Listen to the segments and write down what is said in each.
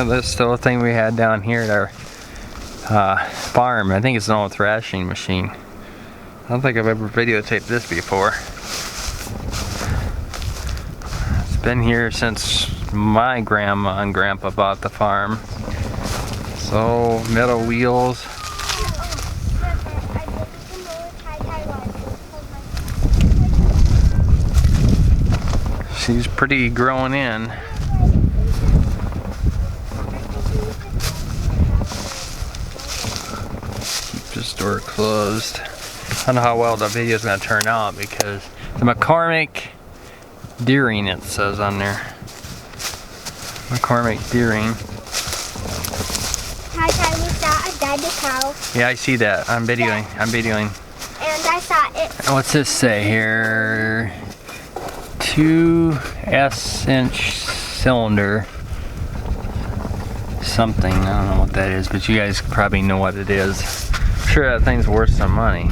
This little thing we had down here at our farm. I think it's an old thrashing machine. I don't think I've ever videotaped this before. It's been here since my grandma and grandpa bought the farm. So, metal wheels. She's pretty growing in. Keep this door closed. I don't know how well the video is going to turn out because the McCormick-Deering, it says on there. McCormick-Deering. We saw a dead cow. Yeah, I see that. I'm videoing. And I saw it. What's this say here? 2S-inch cylinder. Something. I don't know what that is, but you guys probably know what it is. I'm sure that thing's worth some money.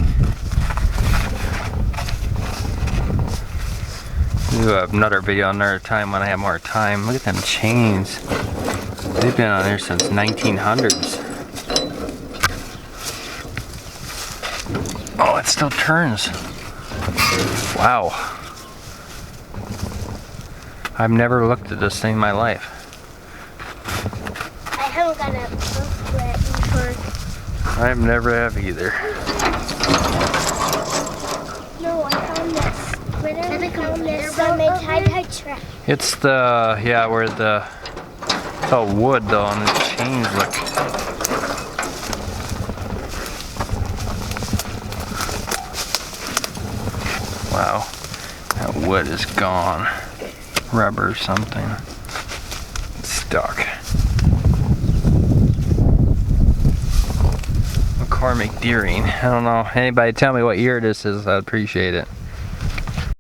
We'll do another video another time when I have more time. Look at them chains. They've been on there since 1900s. Oh, it still turns. Wow. I've never looked at this thing in my life. I haven't got a booklet before. I've never have either. No, I found this. Where did I found this? On my tie-dye track. It's the, yeah, where the, it's all wood though, and the chains look. Wow, that wood is gone. Rubber or something. It's stuck. McCormick-Deering. I don't know. Anybody tell me what year this is, I'd appreciate it.